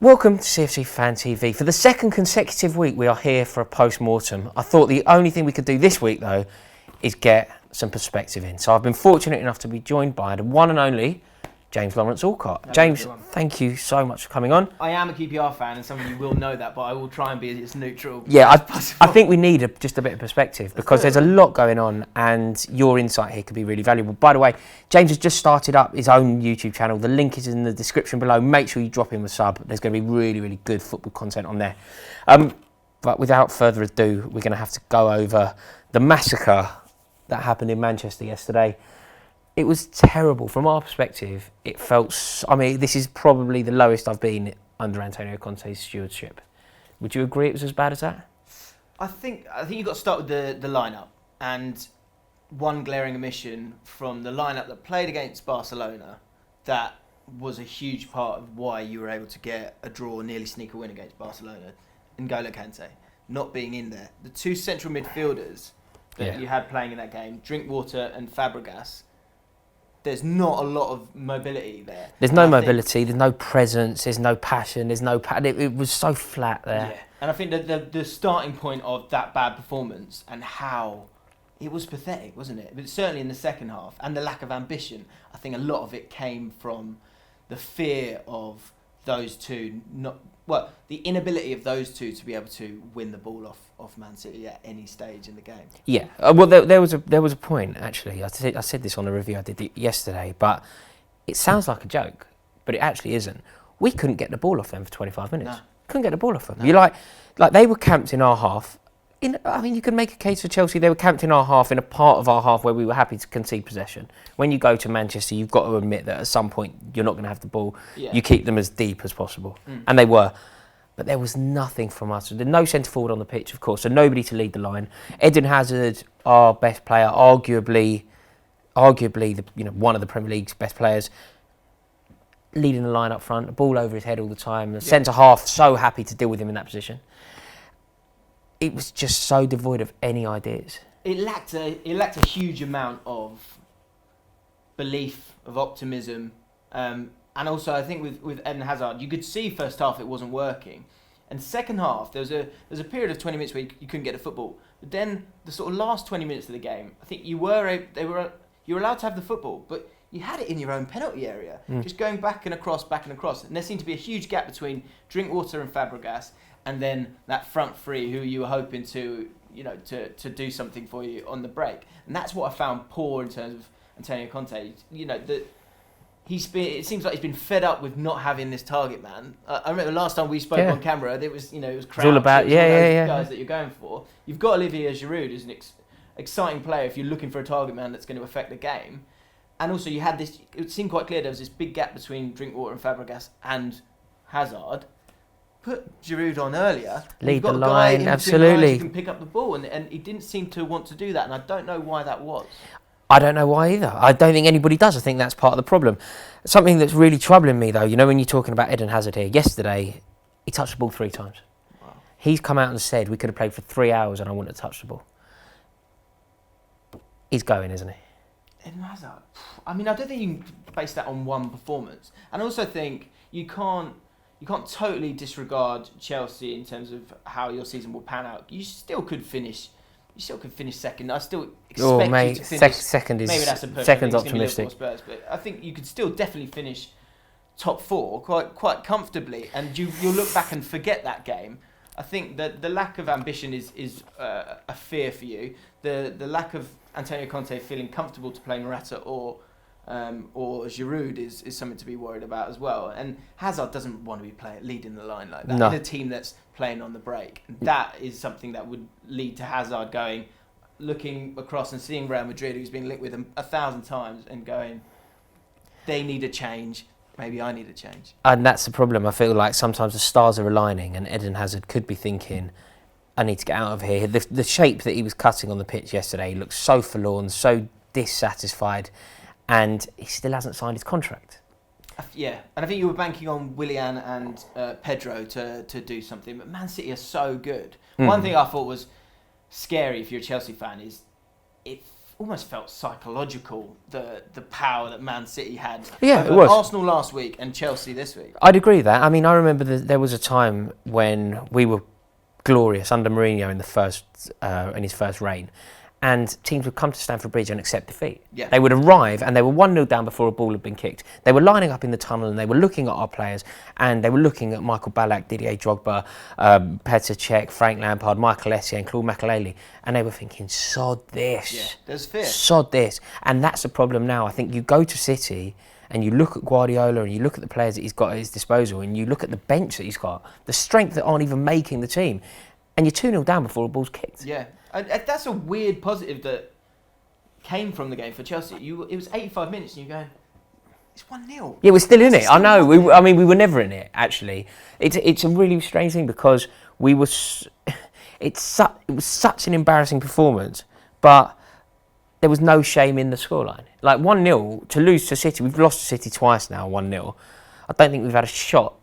Welcome to CFC Fan TV. For the second consecutive week, we are here for a post-mortem. I thought the only thing we could do this week, though, is get some perspective in. So I've been fortunate enough to be joined by the one and only James Lawrence Alcott. Hello, James, everyone. Thank you so much for coming on. I am a QPR fan, and some of you will know that, but I will try and be as neutral Yeah, as possible. I think we need just a bit of perspective because there's a lot going on and your insight here could be really valuable. By the way, James has just started up his own YouTube channel. The link is in the description below. Make sure you drop him a sub. There's going to be really, really good football content on there. But without further ado, we're going to have to go over the massacre that happened in Manchester yesterday. It was terrible. From our perspective, it felt... I mean, this is probably the lowest I've been under Antonio Conte's stewardship. Would you agree it was as bad as that? I think you've got to start with the lineup, and one glaring omission from the lineup that played against Barcelona that was a huge part of why you were able to get a draw, nearly sneak a win against Barcelona. N'Golo Kante not being in there. The two central midfielders that you had playing in that game, Drinkwater and Fabregas, there's not a lot of mobility there. There's no mobility, there's no presence, there's no passion, there's no... It was so flat there. Yeah, and I think that the starting point of that bad performance and how it was pathetic, wasn't it? But certainly in the second half, and the lack of ambition, I think a lot of it came from the fear of those two, the inability of those two to be able to win the ball off Man City at any stage in the game. Yeah, well, there was a point actually. I said this on a review I did yesterday, but it sounds like a joke, but it actually isn't. We couldn't get the ball off them for 25 minutes. No. Couldn't get the ball off them. No. You like they were camped in our half. I mean, you could make a case for Chelsea. They were camped in our half, in a part of our half where we were happy to concede possession. When you go to Manchester, you've got to admit that at some point you're not going to have the ball. Yeah. You keep them as deep as possible, and they were. But there was nothing from us. There's no centre forward on the pitch, of course, so nobody to lead the line. Eden Hazard, our best player, arguably one of the Premier League's best players, leading the line up front, the ball over his head all the time. The centre half so happy to deal with him in that position. It was just so devoid of any ideas. It lacked a huge amount of belief, of optimism, and also I think with Eden Hazard, you could see first half it wasn't working, and second half there was a period of 20 minutes where you couldn't get the football. But then the sort of last 20 minutes of the game, I think you were allowed to have the football, but you had it in your own penalty area, just going back and across, and there seemed to be a huge gap between Drinkwater and Fabregas, and then that front three who you were hoping to do something for you on the break. And that's what I found poor in terms of Antonio Conte. It seems like he's been fed up with not having this target man. I remember last time we spoke on camera, it was Crouch, all about guys that you're going for. You've got Olivier Giroud as an exciting player if you're looking for a target man that's going to affect the game. And also you had this, it seemed quite clear there was this big gap between Drinkwater and Fabregas and Hazard. Put Giroud on earlier. Lead the line, absolutely. You can pick up the ball, and he didn't seem to want to do that, and I don't know why that was. I don't know why either. I don't think anybody does. I think that's part of the problem. Something that's really troubling me, though, when you're talking about Eden Hazard here, yesterday, he touched the ball 3 times. Wow. He's come out and said we could have played for 3 hours and I wouldn't have touched the ball. He's going, isn't he? Eden Hazard. I mean, I don't think you can base that on one performance. And I also think you can't totally disregard Chelsea in terms of how your season will pan out. You still could finish second. I still expect you to finish second is maybe that's a perfect second's thing. It's gonna be optimistic. Liverpool or Spurs, but I think you could still definitely finish top 4 quite comfortably, and you'll look back and forget that game. I think that the lack of ambition is a fear for you. The lack of Antonio Conte feeling comfortable to play Morata or Giroud is something to be worried about as well. And Hazard doesn't want to be leading the line like that in a team that's playing on the break. And that is something that would lead to Hazard looking across and seeing Real Madrid, who's been linked with them 1,000 times, and going, they need a change. Maybe I need a change. And that's the problem. I feel like sometimes the stars are aligning and Eden Hazard could be thinking, I need to get out of here. The shape that he was cutting on the pitch yesterday looked so forlorn, so dissatisfied, and he still hasn't signed his contract. Yeah, and I think you were banking on Willian and Pedro to do something, but Man City are so good. One thing I thought was scary if you're a Chelsea fan is if almost felt psychological, the power that Man City had Yeah, over it was. Arsenal last week and Chelsea this week. I'd agree with that. I mean, I remember there was a time when we were glorious under Mourinho in his first reign, and teams would come to Stamford Bridge and accept defeat. Yeah. They would arrive and they were 1-0 down before a ball had been kicked. They were lining up in the tunnel and they were looking at our players, and they were looking at Michael Ballack, Didier Drogba, Petr Cech, Frank Lampard, Michael Essien and Claude Makelele, and they were thinking, sod this. Yeah, there's fear. Sod this. And that's the problem now. I think you go to City and you look at Guardiola and you look at the players that he's got at his disposal and you look at the bench that he's got, the strength that aren't even making the team, and you're 2-0 down before a ball's kicked. Yeah. That's a weird positive that came from the game for Chelsea. It was 85 minutes and you're going, it's 1-0. Yeah, we're still in it. I know. We were never in it, actually. It's a really strange thing because it was such an embarrassing performance, but there was no shame in the scoreline. Like 1-0, to lose to City, we've lost to City twice now, 1-0. I don't think we've had a shot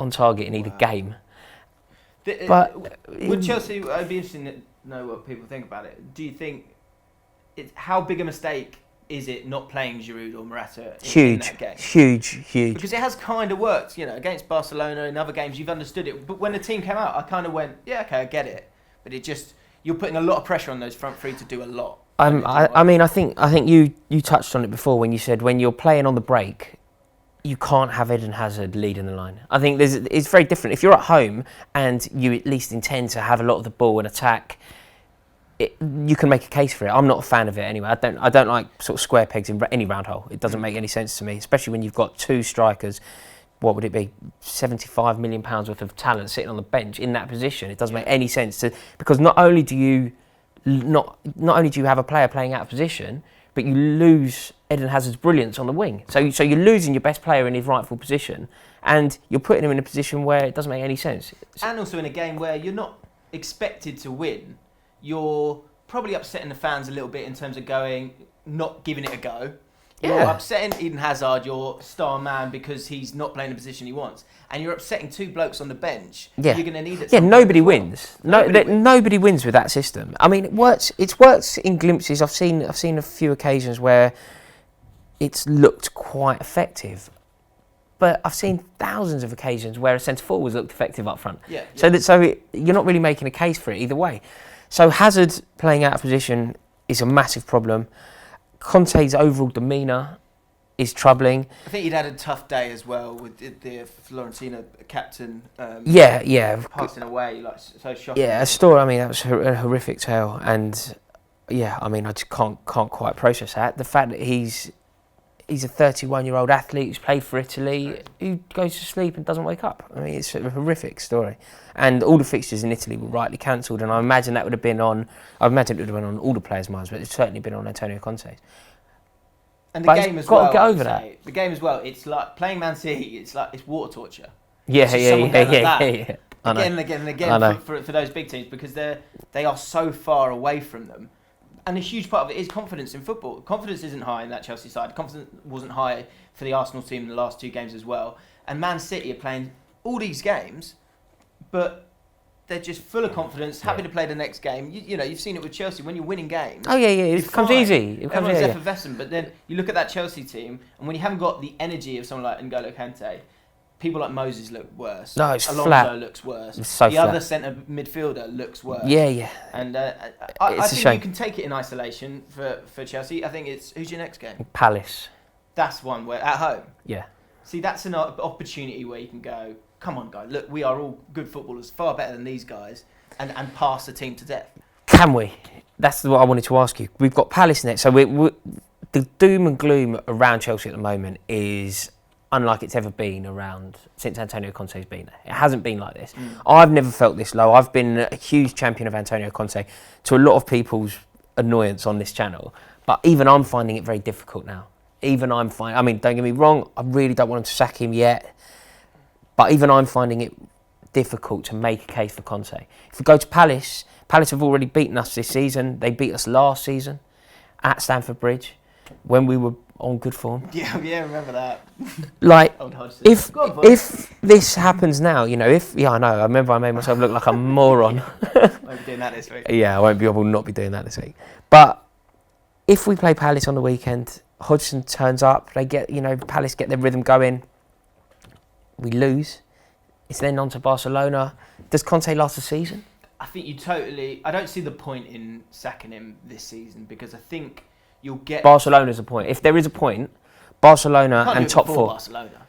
on target in either game. Would Chelsea, I'd be interested to know what people think about it. Do you think, how big a mistake is it not playing Giroud or Morata in that game? Huge. Because it has kind of worked, against Barcelona and other games, you've understood it. But when the team came out, I kind of went, yeah, okay, I get it. But you're putting a lot of pressure on those front three to do a lot. I think you touched on it before when you said when you're playing on the break, you can't have Eden Hazard leading the line. I think it's very different. If you're at home and you at least intend to have a lot of the ball and attack, you can make a case for it. I'm not a fan of it anyway. I don't like sort of square pegs in any round hole. It doesn't make any sense to me, especially when you've got two strikers. What would it be? £75 million worth of talent sitting on the bench in that position. It doesn't make any sense because not only do you have a player playing out of position, but you lose Eden Hazard's brilliance on the wing. So you're losing your best player in his rightful position, and you're putting him in a position where it doesn't make any sense. And also in a game where you're not expected to win, you're probably upsetting the fans a little bit in terms of not giving it a go. You're upsetting Eden Hazard, your star man, because he's not playing the position he wants. And you're upsetting two blokes on the bench. Yeah. You're going to need it. Yeah, nobody wins. Nobody wins with that system. I mean, it works. It's worked in glimpses. I've seen a few occasions where it's looked quite effective. But I've seen thousands of occasions where a centre forward's looked effective up front. Yeah. So you're not really making a case for it either way. So Hazard playing out of position is a massive problem. Conte's overall demeanour is troubling. I think he'd had a tough day as well with the Fiorentina captain. Passing away, so shocking. Yeah, a story. I mean, that was a horrific tale, and I mean, I just can't quite process that. The fact that he's a 31-year-old athlete who's played for Italy, who goes to sleep and doesn't wake up. I mean, it's a horrific story. And all the fixtures in Italy were rightly cancelled, and I imagine it would have been on all the players' minds, but it's certainly been on Antonio Conte's. And the game as well. Got to get over that. The game as well. It's like playing Man City. It's water torture. Yeah. Again and again for those big teams, because they are so far away from them. And a huge part of it is confidence in football. Confidence isn't high in that Chelsea side. Confidence wasn't high for the Arsenal team in the last two games as well. And Man City are playing all these games, but they're just full of confidence, happy to play the next game. You've seen it with Chelsea. When you're winning games, it becomes easy. Everyone's effervescent. But then you look at that Chelsea team, and when you haven't got the energy of someone like N'Golo Kante, people like Moses look worse. No, it's Alonso flat. looks worse. It's so the flat. other centre midfielder looks worse. Yeah. And I think you can take it in isolation for Chelsea. I think who's your next game? Palace. That's one where at home. Yeah. See, that's an opportunity where you can go, come on, guys. Look, we are all good footballers, far better than these guys, and pass the team to death. Can we? That's what I wanted to ask you. We've got Palace next, so the doom and gloom around Chelsea at the moment is unlike it's ever been around since Antonio Conte's been there. It hasn't been like this. I've never felt this low. I've been a huge champion of Antonio Conte, to a lot of people's annoyance on this channel, but even I'm finding it very difficult now. I mean, don't get me wrong, I really don't want him to sack him yet, but even I'm finding it difficult to make a case for Conte. If we go to Palace have already beaten us this season. They beat us last season at Stamford Bridge when we were on good form. Yeah, remember that. Like, if this happens now, I know. I remember I made myself look like a moron. Won't be doing that this week. Yeah, I won't be able to not be doing that this week. But if we play Palace on the weekend, Hodgson turns up, they get, Palace get their rhythm going, we lose. It's then on to Barcelona. Does Conte last the season? I think I don't see the point in sacking him this season because I think you'll get... Barcelona's a point. If there is a point, Barcelona and top four. Barcelona.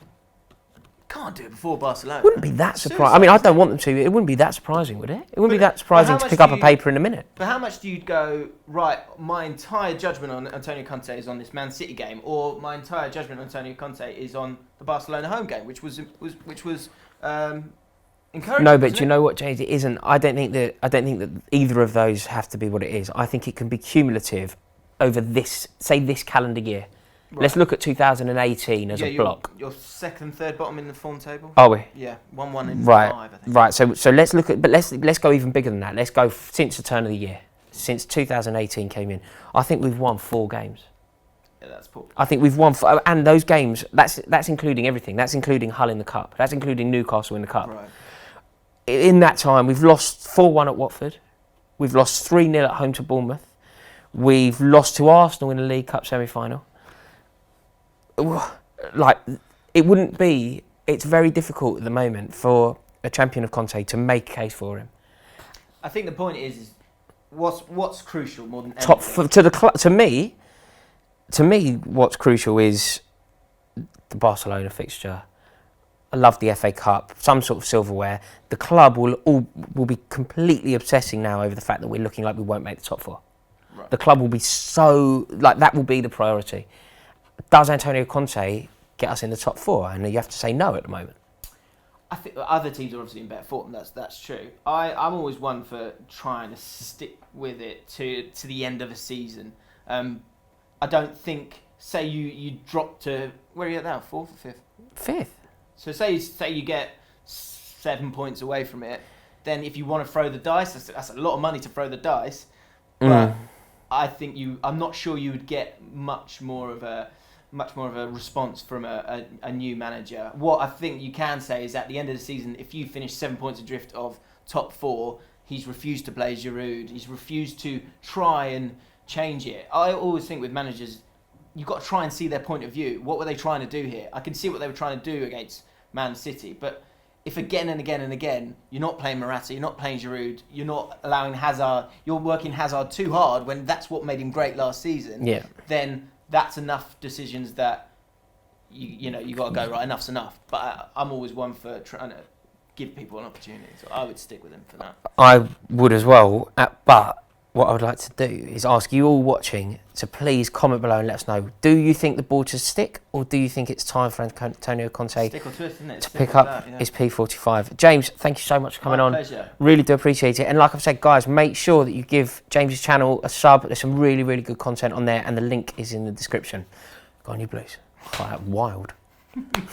Can't do it before Barcelona. Wouldn't be that surprising. I mean, I don't want them to. It wouldn't be that surprising, would it? It wouldn't be that surprising to pick up a paper in a minute. But how much do you go, right, my entire judgment on Antonio Conte is on this Man City game, or my entire judgment on Antonio Conte is on the Barcelona home game, which was encouraging. No, but you know what, James? It isn't. I don't think that either of those have to be what it is. I think it can be cumulative over this calendar year. Right. Let's look at 2018 as a block. You're second, third bottom in the form table. Are we? Yeah, 1-1 in 5, I think. Right. So let's look at, but let's go even bigger than that. Let's go since the turn of the year, since 2018 came in. I think we've won 4 games. Yeah, that's poor. I think we've won, and those games. That's including everything. That's including Hull in the cup. That's including Newcastle in the cup. Right. In that time, we've lost 4-1 at Watford. We've lost 3-0 at home to Bournemouth. We've lost to Arsenal in the League Cup semi-final. Like, it wouldn't be... It's very difficult at the moment for a champion of Conte to make a case for him. I think the point is what's crucial more than anything? To me, what's crucial is the Barcelona fixture. I love the FA Cup, some sort of silverware. The club will be completely obsessing now over the fact that we're looking like we won't make the top 4. Right. The club will be that will be the priority. Does Antonio Conte get us in the top 4? And you have to say no at the moment. I think other teams are obviously in better form. That's true. I'm always one for trying to stick with it to the end of a season. I don't think, say you drop to, where are you at now? 4th or 5th? 5th. So say you get 7 points away from it, then if you want to throw the dice, that's a lot of money to throw the dice. But I think I'm not sure you would get much more of a response from a new manager. What I think you can say is at the end of the season, if you finish 7 points adrift of top 4, he's refused to play Giroud. He's refused to try and change it. I always think with managers, you've got to try and see their point of view. What were they trying to do here? I can see what they were trying to do against Man City, but if again and again and again you're not playing Morata, you're not playing Giroud, you're not allowing Hazard, you're working Hazard too hard when that's what made him great last season, then that's enough decisions that you got to go, right, enough's enough. But I'm always one for trying to give people an opportunity, so I would stick with him for that. I would as well, but what I would like to do is ask you all watching to please comment below and let us know, do you think the ball should stick, or do you think it's time for Antonio Conte stick or twist, isn't it? to pick up his P45? James, thank you so much for coming on. Pleasure. Really do appreciate it. And like I've said, guys, make sure that you give James's channel a sub. There's some really, really good content on there, and the link is in the description. Go on, you Blues. Oh, that wild.